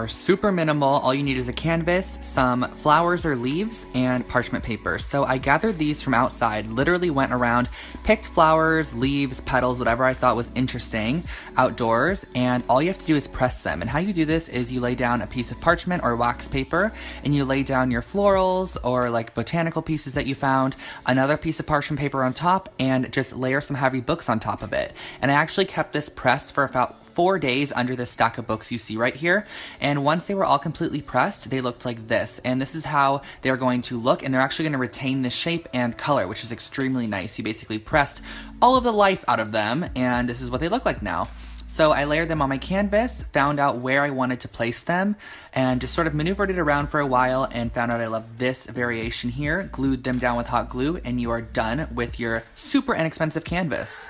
are super minimal. All you need is a canvas, some flowers or leaves, and parchment paper. So I gathered these from outside, literally went around, picked flowers, leaves, petals, whatever I thought was interesting outdoors, and all you have to do is press them. And how you do this is you lay down a piece of parchment or wax paper, and you lay down your florals or like botanical pieces that you found, another piece of parchment paper on top, and just layer some heavy books on top of it. And I actually kept this pressed for about 4 days under this stack of books you see right here. And once they were all completely pressed, they looked like this. And this is how they're going to look, and they're actually going to retain the shape and color, which is extremely nice. You basically pressed all of the life out of them, and this is what they look like now. So I layered them on my canvas, found out where I wanted to place them, and just sort of maneuvered it around for a while and found out I love this variation here, glued them down with hot glue, and you are done with your super inexpensive canvas.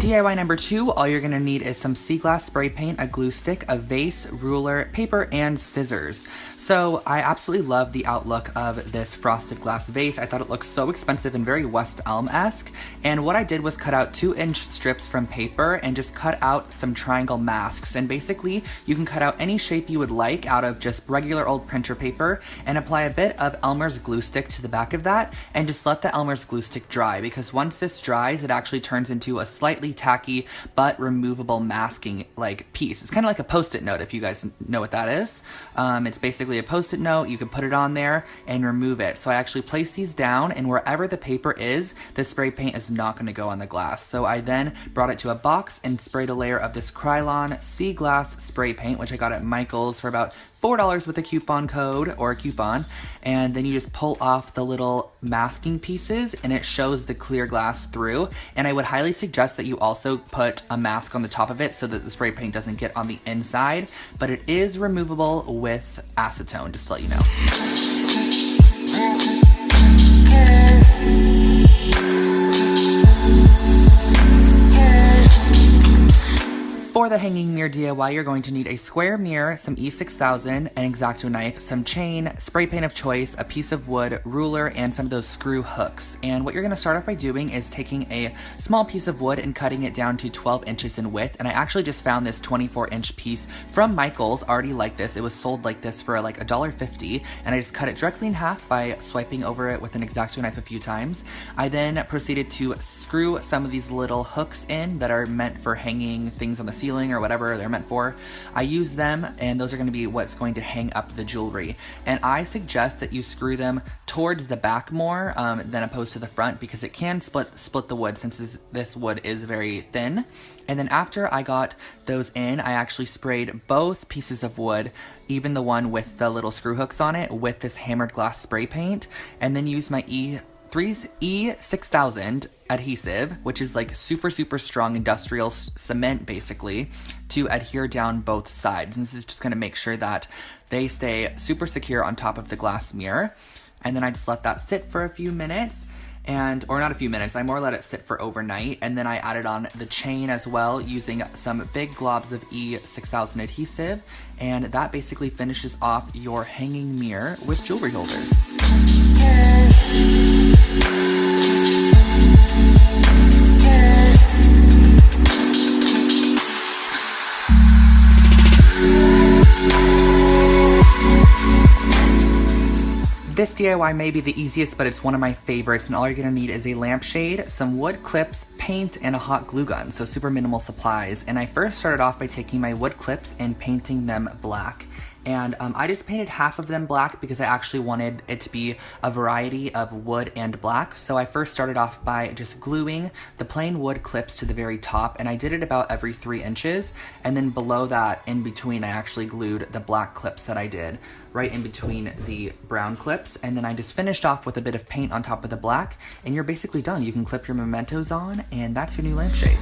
DIY number 2, all you're gonna need is some sea glass spray paint, a glue stick, a vase, ruler, paper, and scissors. So I absolutely love the outlook of this frosted glass vase. I thought it looked so expensive and very West Elm-esque. And what I did was cut out 2-inch strips from paper and just cut out some triangle masks. And basically, you can cut out any shape you would like out of just regular old printer paper and apply a bit of Elmer's glue stick to the back of that and just let the Elmer's glue stick dry, because once this dries, it actually turns into a slightly tacky but removable masking like piece. It's kind of like a post-it note, if you guys know what that is. It's basically a post-it note. You can put it on there and remove it. So I actually place these down, and wherever the paper is, the spray paint is not going to go on the glass. So I then brought it to a box and sprayed a layer of this Krylon Sea Glass spray paint, which I got at Michael's for about $4 with a coupon code or a coupon, and then you just pull off the little masking pieces and it shows the clear glass through. And I would highly suggest that you also put a mask on the top of it so that the spray paint doesn't get on the inside, but it is removable with acetone, just to let you know. For the hanging mirror DIY, you're going to need a square mirror, some E6000, an X-Acto knife, some chain, spray paint of choice, a piece of wood, ruler, and some of those screw hooks. And what you're going to start off by doing is taking a small piece of wood and cutting it down to 12 inches in width. And I actually just found this 24-inch piece from Michael's already like this. It was sold like this for like $1.50, and I just cut it directly in half by swiping over it with an X-Acto knife a few times. I then proceeded to screw some of these little hooks in that are meant for hanging things on the ceiling or whatever they're meant for. I use them, and those are going to be what's going to hang up the jewelry. And I suggest that you screw them towards the back more than opposed to the front, because it can split the wood, since this wood is very thin. And then after I got those in, I actually sprayed both pieces of wood, even the one with the little screw hooks on it, with this hammered glass spray paint, and then used my E6000 adhesive, which is like super strong industrial cement basically, to adhere down both sides. And this is just going to make sure that they stay super secure on top of the glass mirror. And then I just let that sit for a few minutes, or not a few minutes, I more let it sit for overnight. And then I added on the chain as well, using some big globs of E6000 adhesive, and that basically finishes off your hanging mirror with jewelry holder. This DIY may be the easiest, but it's one of my favorites, and all you're gonna need is a lampshade, some wood clips, paint, and a hot glue gun, so super minimal supplies. And I first started off by taking my wood clips and painting them black. And I just painted half of them black because I actually wanted it to be a variety of wood and black. So I first started off by just gluing the plain wood clips to the very top, and I did it about every 3 inches. And then below that, in between, I actually glued the black clips that I did right in between the brown clips. And then I just finished off with a bit of paint on top of the black, and you're basically done. You can clip your mementos on, and that's your new lampshade.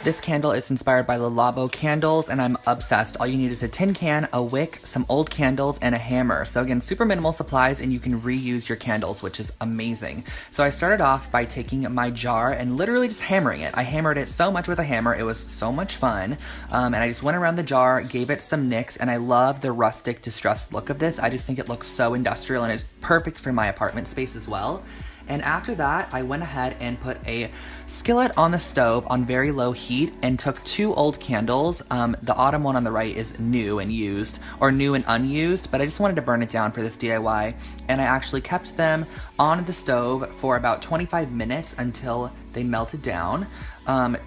This candle is inspired by the Labo candles, and I'm obsessed. All you need is a tin can, a wick, some old candles, and a hammer. So again, super minimal supplies, and you can reuse your candles, which is amazing. So I started off by taking my jar and literally just hammering it. I hammered it so much with a hammer, it was so much fun. And I just went around the jar, gave it some nicks, and I love the rustic, distressed look of this. I just think it looks so industrial, and it's perfect for my apartment space as well. And after that, I went ahead and put a skillet on the stove on very low heat and took 2 old candles. The autumn one on the right is new and used, or new and unused, but I just wanted to burn it down for this DIY. And I actually kept them on the stove for about 25 minutes until they melted down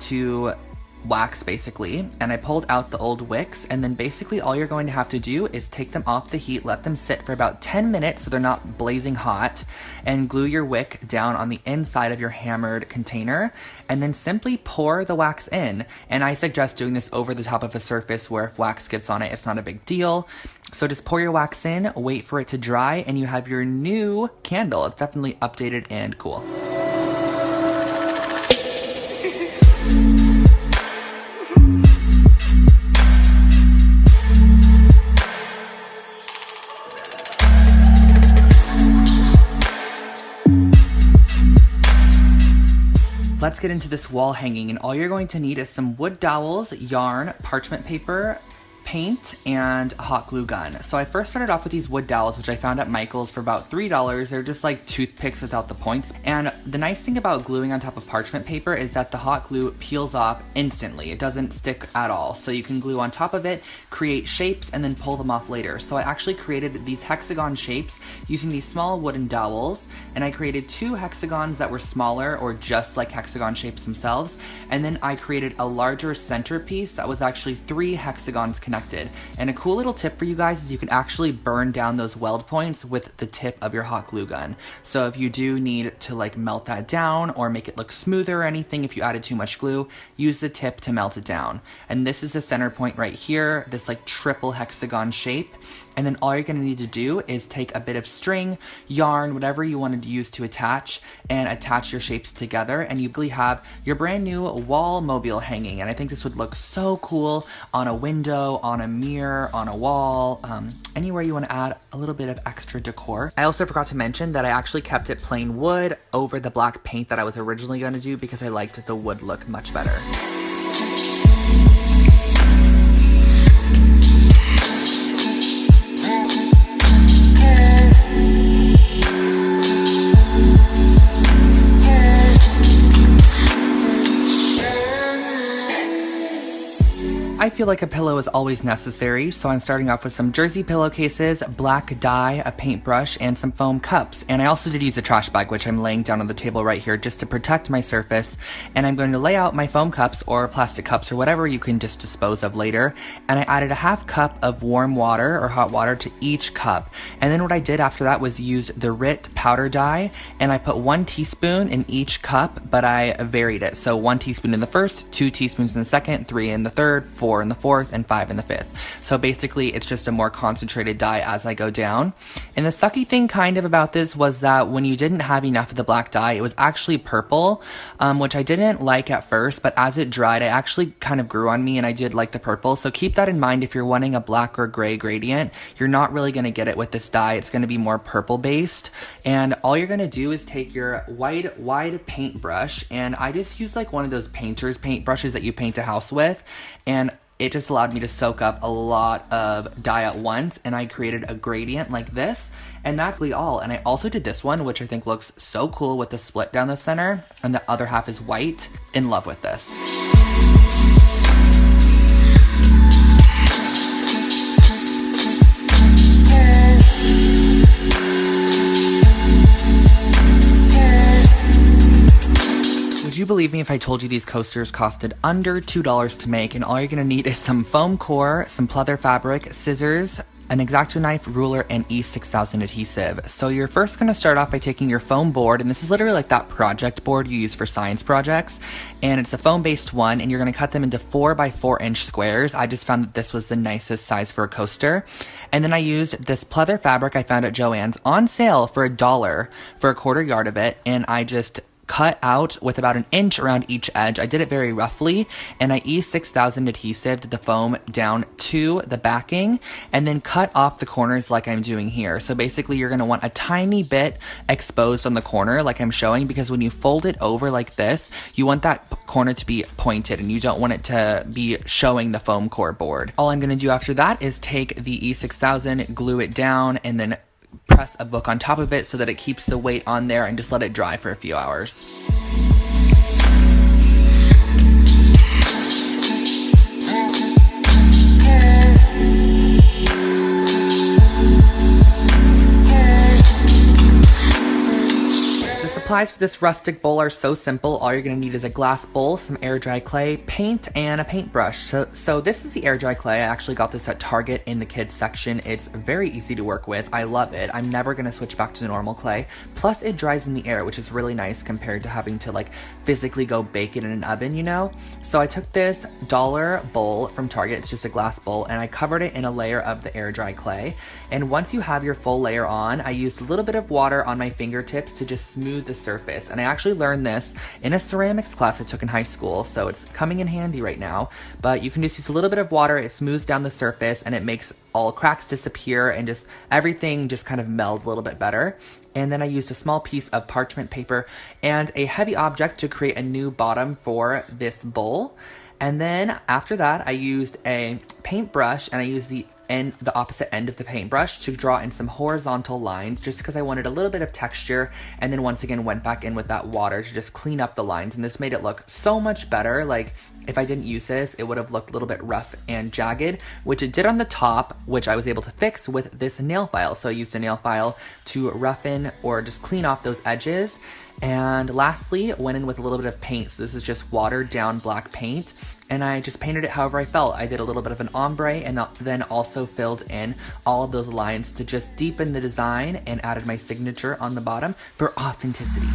to wax basically, and I pulled out the old wicks, and then basically all you're going to have to do is take them off the heat, let them sit for about 10 minutes so they're not blazing hot, and glue your wick down on the inside of your hammered container, and then simply pour the wax in. And I suggest doing this over the top of a surface where if wax gets on it, it's not a big deal. So just pour your wax in, wait for it to dry, and you have your new candle. It's definitely updated and cool. Let's get into this wall hanging, and all you're going to need is some wood dowels, yarn, parchment paper, paint, and a hot glue gun. So I first started off with these wood dowels, which I found at Michael's for about $3. They're just like toothpicks without the points. And the nice thing about gluing on top of parchment paper is that the hot glue peels off instantly. It doesn't stick at all. So you can glue on top of it, create shapes, and then pull them off later. So I actually created these hexagon shapes using these small wooden dowels, and I created 2 hexagons that were smaller or just like hexagon shapes themselves. And then I created a larger centerpiece that was actually 3 hexagons connected. And a cool little tip for you guys is you can actually burn down those weld points with the tip of your hot glue gun. So if you do need to like melt that down or make it look smoother or anything, if you added too much glue, use the tip to melt it down. And this is the center point right here, this like triple hexagon shape. And then all you're gonna need to do is take a bit of string, yarn, whatever you wanted to use to attach, and attach your shapes together, and you really have your brand new wall mobile hanging. And I think this would look so cool on a window, on a mirror, on a wall, anywhere you wanna add a little bit of extra decor. I also forgot to mention that I actually kept it plain wood over the black paint that I was originally gonna do because I liked the wood look much better. I feel like a pillow is always necessary, so I'm starting off with some jersey pillowcases, black dye, a paintbrush, and some foam cups. And I also did use a trash bag, which I'm laying down on the table right here just to protect my surface. And I'm going to lay out my foam cups or plastic cups or whatever you can just dispose of later. And I added a half cup of warm water or hot water to each cup. And then what I did after that was used the RIT powder dye, and I put 1 teaspoon in each cup, but I varied it. So 1 teaspoon in the first, 2 teaspoons in the second, 3 in the third, 4 in the fourth, and 5 in the fifth. So basically it's just a more concentrated dye as I go down. And the sucky thing kind of about this was that when you didn't have enough of the black dye, it was actually purple, which I didn't like at first, but as it dried, it actually kind of grew on me and I did like the purple. So keep that in mind if you're wanting a black or gray gradient. You're not really going to get it with this dye. It's going to be more purple based. And all you're going to do is take your wide paintbrush, and I just use like one of those painter's paintbrushes that you paint a house with, and it just allowed me to soak up a lot of dye at once, and I created a gradient like this, and that's really all. And I also did this one, which I think looks so cool with the split down the center, and the other half is white. In love with this. Would you believe me if I told you these coasters costed under $2 to make, and all you're gonna need is some foam core, some pleather fabric, scissors, an X-Acto knife, ruler, and E6000 adhesive. So you're first gonna start off by taking your foam board, and this is literally like that project board you use for science projects, and it's a foam-based one, and you're gonna cut them into 4 by 4 inch squares. I just found that this was the nicest size for a coaster. And then I used this pleather fabric I found at Joann's on sale for $1 for a 1/4 yard of it, and I just cut out with about an inch around each edge. I did it very roughly, and I E6000 adhesive the foam down to the backing and then cut off the corners like I'm doing here. So basically you're gonna want a tiny bit exposed on the corner like I'm showing, because when you fold it over like this, you want that corner to be pointed and you don't want it to be showing the foam core board. All I'm gonna do after that is take the E6000, glue it down, and then press a book on top of it so that it keeps the weight on there, and just let it dry for a few hours. Supplies for this rustic bowl are so simple. All you're gonna need is a glass bowl, some air dry clay, paint, and a paintbrush. So this is the air dry clay. I actually got this at Target in the kids section. It's very easy to work with. I love it. I'm never gonna switch back to the normal clay. Plus it dries in the air, which is really nice compared to having to like physically go bake it in an oven, you know? So I took this dollar bowl from Target. It's just a glass bowl, and I covered it in a layer of the air dry clay. And once you have your full layer on, I used a little bit of water on my fingertips to just smooth the surface. And I actually learned this in a ceramics class I took in high school, so it's coming in handy right now. But you can just use a little bit of water, it smooths down the surface, and it makes all cracks disappear and just everything just kind of meld a little bit better. And then I used a small piece of parchment paper and a heavy object to create a new bottom for this bowl. And then after that, I used a paintbrush, and I used the opposite end of the paintbrush to draw in some horizontal lines, just because I wanted a little bit of texture, and then once again went back in with that water to just clean up the lines, and this made it look so much better. Like if I didn't use this, it would have looked a little bit rough and jagged, which it did on the top, which I was able to fix with this nail file. So I used a nail file to roughen or just clean off those edges. And lastly, went in with a little bit of paint. So this is just watered down black paint, and I just painted it however I felt. I did a little bit of an ombre, and then also filled in all of those lines to just deepen the design, and added my signature on the bottom for authenticity.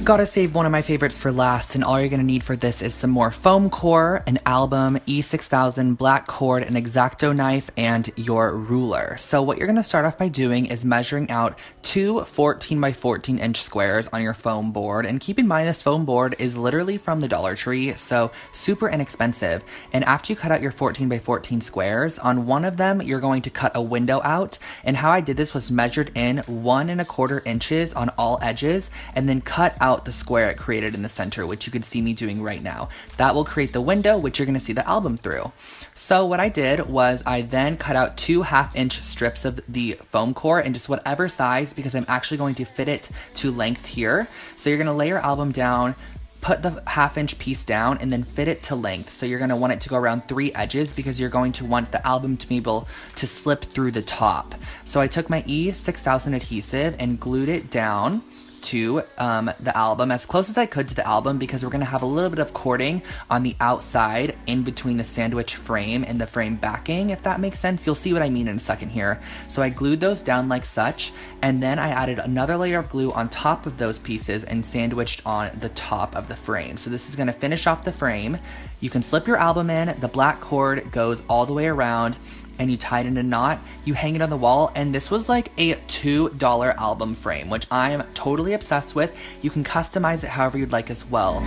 Gotta save one of my favorites for last, and all you're gonna need for this is some more foam core, an album, E6000, black cord, an X-Acto knife, and your ruler. So what you're gonna start off by doing is measuring out two 14 by 14 inch squares on your foam board. And keep in mind, this foam board is literally from the Dollar Tree, so super inexpensive. And after you cut out your 14 by 14 squares, on one of them, you're going to cut a window out. And how I did this was measured in 1 1/4 inches on all edges, and then cut out the square it created in the center, which you can see me doing right now. That will create the window, which you're gonna see the album through. So what I did was I then cut out 2 1/2-inch strips of the foam core in just whatever size, because I'm actually going to fit it to length here. So you're gonna lay your album down, put the 1/2-inch piece down, and then fit it to length. So you're gonna want it to go around 3 edges, because you're going to want the album to be able to slip through the top. So I took my E6000 adhesive and glued it down to the album, as close as I could to the album, because we're gonna have a little bit of cording on the outside in between the sandwich frame and the frame backing, if that makes sense. You'll see what I mean in a second here. So I glued those down like such, and then I added another layer of glue on top of those pieces and sandwiched on the top of the frame. So this is gonna finish off the frame. You can slip your album in, the black cord goes all the way around, and you tie it in a knot, you hang it on the wall, and this was like a $2 album frame, which I am totally obsessed with. You can customize it however you'd like as well.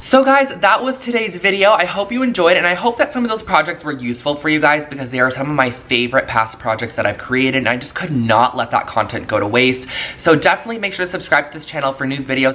So guys, that was today's video. I hope you enjoyed, and I hope that some of those projects were useful for you guys, because they are some of my favorite past projects that I've created, and I just could not let that content go to waste. So definitely make sure to subscribe to this channel for new videos.